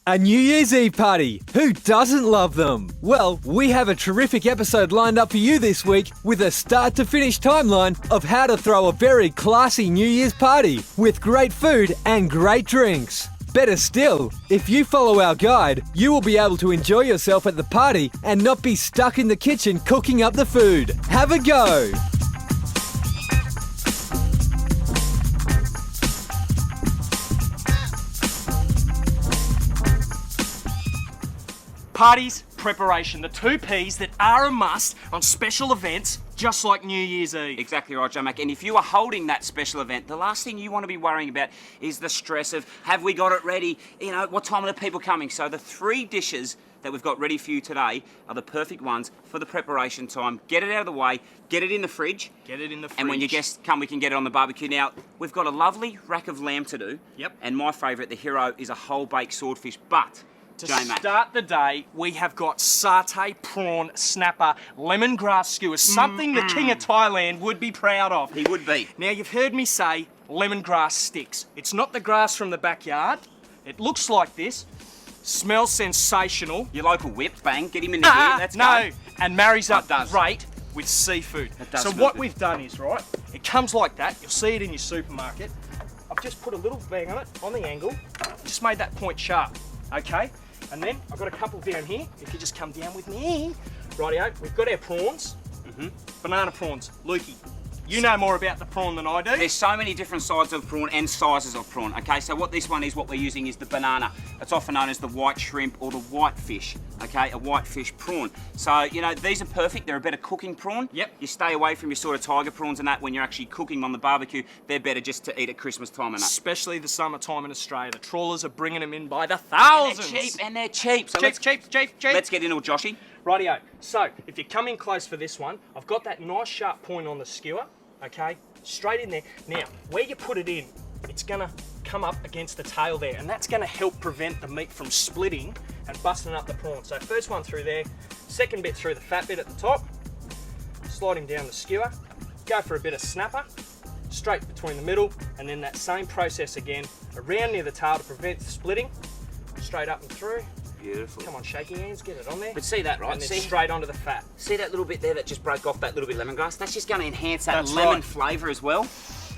A New Year's Eve party. Who doesn't love them? Well, we have a terrific episode lined up for you this week with a start to finish timeline of how to throw a very classy New Year's party with great food and great drinks. Better still, if you follow our guide, you will be able to enjoy yourself at the party and not be stuck in the kitchen cooking up the food. Have a go! Parties, preparation, the two P's that are a must on special events just like New Year's Eve. Exactly right, Joe Mac. And if you are holding that special event, the last thing you want to be worrying about is the stress of, have we got it ready? You know, what time are the people coming? So the three dishes that we've got ready for you today are the perfect ones for the preparation time. Get it out of the way, get it in the fridge. Get it in the fridge. And when your guests come, we can get it on the barbecue. Now, we've got a lovely rack of lamb to do. Yep. And my favourite, the hero, is a whole baked swordfish. But to start the day, we have got satay, prawn, snapper, lemongrass skewers, something the King of Thailand would be proud of. He would be. Now, you've heard me say lemongrass sticks. It's not the grass from the backyard. It looks like this. Smells sensational. Your local whip, bang, get him in the gear, let's go. And marries up great with seafood. So what we've done is, right, it comes like that. You'll see it in your supermarket. I've just put a little bang on it, on the angle. Just made that point sharp, okay? And then I've got a couple down here. If you just come down with me. Rightio, we've got our prawns. Banana prawns. Lukey, you know more about the prawn than I do. There's so many different sides of prawn and sizes of prawn, okay? So what this one is, what we're using is the banana. It's often known as the white shrimp or the white fish, okay? A white fish prawn. So, you know, these are perfect. They're a better cooking prawn. Yep. You stay away from your sort of tiger prawns and that when you're actually cooking on the barbecue. They're better just to eat at Christmas time and that. Especially the summertime in Australia. The trawlers are bringing them in by the thousands. And they're cheap. So cheap. Let's get into it, Joshy. Rightio. So, if you come in close for this one, I've got that nice sharp point on the skewer, okay? Straight in there. Now, where you put it in, it's gonna come up against the tail there, and that's gonna help prevent the meat from splitting and busting up the prawn. So first one through there, second bit through the fat bit at the top, slide him down the skewer, go for a bit of snapper, straight between the middle, and then that same process again, around near the tail to prevent splitting, straight up and through. Beautiful. Come on, shaky hands, get it on there. But see that, right? And then straight onto the fat. See that little bit there that just broke off that little bit of lemongrass? That's just going to enhance that lemon flavour as well.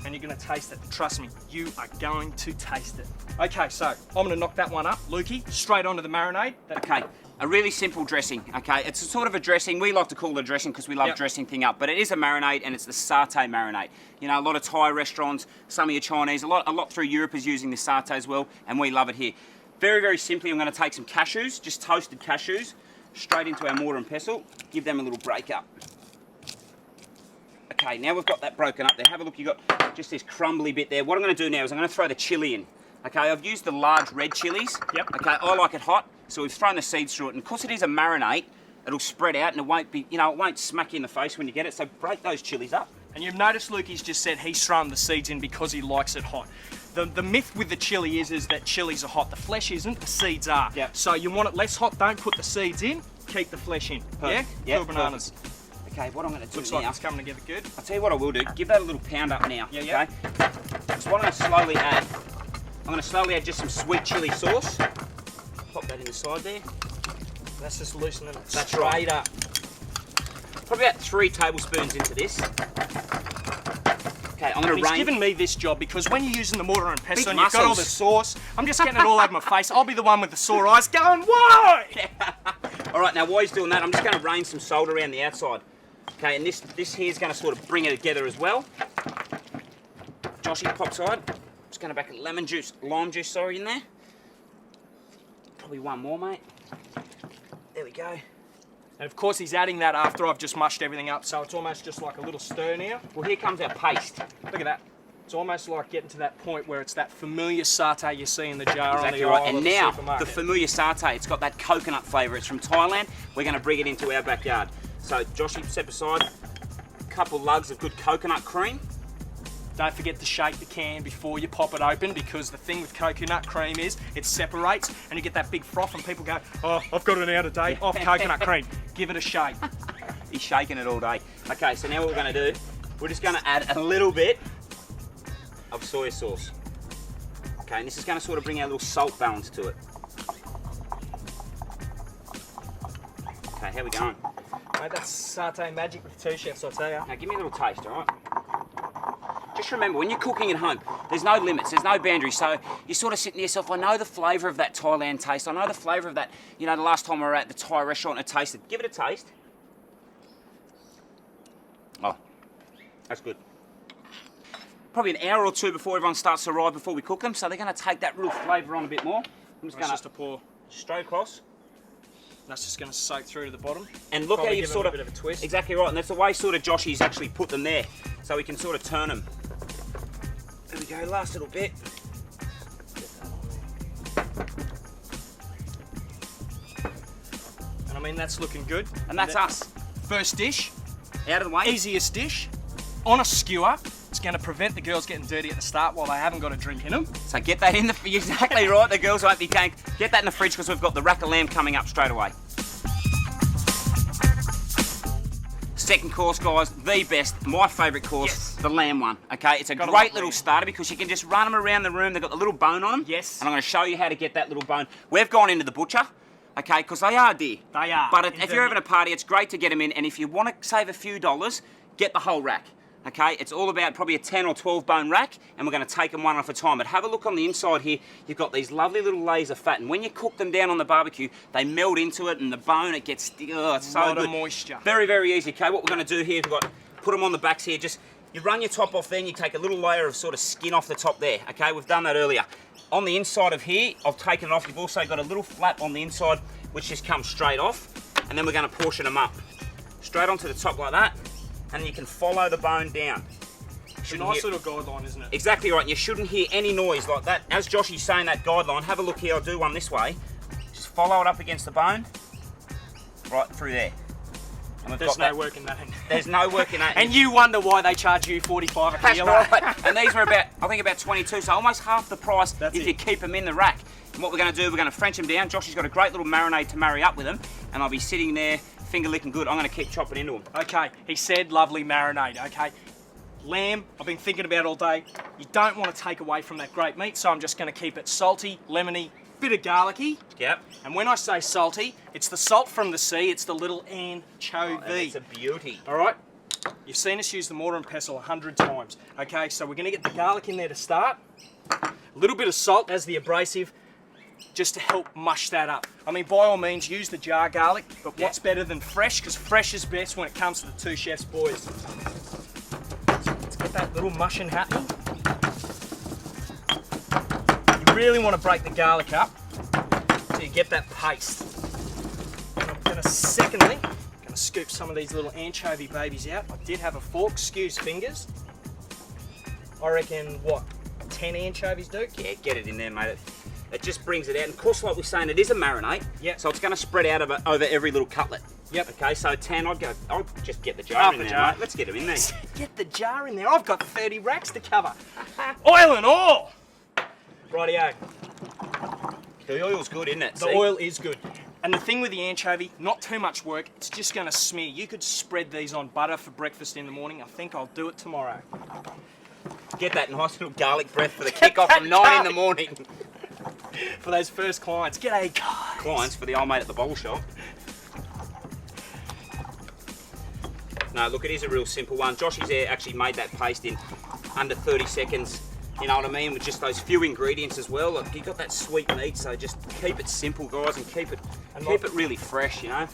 And you're going to taste it. Trust me, you are going to taste it. Okay, so I'm going to knock that one up. Lukey, straight onto the marinade. Okay, a really simple dressing, okay? It's a sort of a dressing. We like to call it a dressing because we love dressing thing up, but it is a marinade and it's the satay marinade. You know, a lot of Thai restaurants, some of your Chinese, a lot through Europe is using the satay as well, and we love it here. Very, very simply, I'm going to take some cashews, just toasted cashews, straight into our mortar and pestle, give them a little break up. Okay, now we've got that broken up there. Have a look, you've got just this crumbly bit there. What I'm going to do now is I'm going to throw the chilli in. Okay, I've used the large red chilies. Yep. Okay, I like it hot, so we've thrown the seeds through it. And because it is a marinade, it'll spread out and it won't be, you know, it won't smack you in the face when you get it. So break those chilies up. And you've noticed Lukey's just said he's thrown the seeds in because he likes it hot. The myth with the chili is that chilies are hot. The flesh isn't, the seeds are. Yep. So you want it less hot, don't put the seeds in, keep the flesh in. Perfect. Yeah? Two bananas. Perfect. Okay, what I'm going to do Looks now, like it's coming together good. I'll tell you what I will do. Give that a little pound up now, Yeah. okay? So what I'm going to slowly add, just some sweet chili sauce. Pop that in the side there. That's just loosening it That's straight right. up. Probably about 3 tablespoons into this. Okay, I'm going to He's given me this job because when you're using the mortar and pestle Big and you've got all the muscles. sauce, I'm just getting it all over my face. I'll be the one with the sore eyes going, why? All right, now while he's doing that, I'm just going to rain some salt around the outside. Okay, and this here is going to sort of bring it together as well. Joshy, pop side. Just going to back lime juice, in there. Probably one more, mate. There we go. And of course he's adding that after I've just mushed everything up, so it's almost just like a little stir now. Well, here comes our paste. Look at that. It's almost like getting to that point where it's that familiar satay you see in the jar Exactly on the right. aisle And of the now, supermarket. the familiar satay, it's got that coconut flavour. It's from Thailand. We're going to bring it into our backyard. So, Joshy, step aside. A couple lugs of good coconut cream. Don't forget to shake the can before you pop it open, because the thing with coconut cream is it separates and you get that big froth and people go, oh, I've got an out of date off coconut cream. Give it a shake. He's shaking it all day. Okay, so now what we're going to do, we're just going to add a little bit of soy sauce. Okay, and this is going to sort of bring our little salt balance to it. How we going? Mate, that's satay magic with two chefs, I'll tell you. Now give me a little taste, all right? Just remember, when you're cooking at home, there's no limits, there's no boundaries. So you're sort of sitting to yourself, I know the flavour of that Thailand taste. I know the flavour of that, you know, the last time we were at the Thai restaurant and I tasted. Give it a taste. Oh, that's good. Probably an hour or two before everyone starts to arrive before we cook them, so they're going to take that real flavour on a bit more. I'm just to pour straight across. That's just going to soak through to the bottom. And look how you've sort of, a bit of a twist. Exactly right, and that's the way sort of Joshy's actually put them there, so we can sort of turn them. There we go, last little bit. And I mean, that's looking good. And that's us. First dish, Out of the way. easiest dish, on a skewer. It's going to prevent the girls getting dirty at the start while they haven't got a drink in them. So get that in the, exactly right, the girls won't be going, get that in the fridge because we've got the rack of lamb coming up straight away. Second course, guys, the best, my favourite course, Yes. the lamb one, okay? It's a Gotta great love little lamb. starter because you can just run them around the room. They've got the little bone on them. Yes. And I'm going to show you how to get that little bone. We've gone into the butcher, okay, because they are dear. They are. But if Indeed. you're having a party, it's great to get them in. And if you want to save a few dollars, get the whole rack. Okay, it's all about probably a 10 or 12 bone rack, and we're going to take them one off a time. But have a look on the inside here. You've got these lovely little layers of fat, and when you cook them down on the barbecue, they melt into it, and the bone, it gets, oh, it's so Lot good. of moisture. Very, very easy. Okay, what we're going to do here is we've got, put them on the backs here. Just, you run your top off there, and you take a little layer of sort of skin off the top there. Okay, we've done that earlier. On the inside of here, I've taken it off. You've also got a little flap on the inside, which just comes straight off, and then we're going to portion them up. Straight onto the top like that, and you can follow the bone down. It's a nice little guideline, isn't it? Exactly right, and you shouldn't hear any noise like that. As Joshy's saying that guideline, have a look here, I'll do one this way. Just follow it up against the bone, right through there. And we've There's got no work in that. There's no work in that. And you wonder why they charge you 45 a That's kilo. right. And these were about, I think about 22, so almost half the price That's if it. you keep them in the rack. And what we're going to do, we're going to French them down. Joshy's got a great little marinade to marry up with them, and I'll be sitting there, finger licking good. I'm going to keep chopping into them. Okay, he said lovely marinade, okay? Lamb, I've been thinking about all day. You don't want to take away from that great meat, so I'm just going to keep it salty, lemony, bit of garlicky. Yep. And when I say salty, it's the salt from the sea, it's the little anchovy. Oh, it's a beauty. All right? You've seen us use the mortar and pestle 100 times. Okay, so we're going to get the garlic in there to start. A little bit of salt as the abrasive, just to help mush that up. I mean, by all means, use the jar garlic, but what's better than fresh? Because fresh is best when it comes to the two chefs' boys. Let's get that little mushing happening. You really want to break the garlic up so you get that paste. And I'm going to, secondly, scoop some of these little anchovy babies out. I did have a fork, excuse fingers. I reckon, what, 10 anchovies, Duke? Yeah, get it in there, mate. It just brings it out. And of course, like we're saying, it is a marinade. Yep. So it's going to spread out over every little cutlet. Yep. Okay, so 10, I'll just get the jar Half in a there, jar. mate. Let's get them in there. Get the jar in there. I've got 30 racks to cover. Oil and all. Rightio. The oil's good, isn't it? The oil is good. And the thing with the anchovy, not too much work. It's just going to smear. You could spread these on butter for breakfast in the morning. I think I'll do it tomorrow. Get that nice little garlic breath for the kickoff from 9 in the morning. For those first clients. G'day, guys. Clients for the old mate at the bottle shop. No, look, it is a real simple one. Joshy's there actually made that paste in under 30 seconds. You know what I mean? With just those few ingredients as well. Look, you got that sweet meat, so just keep it simple, guys, and keep it really fresh, you know.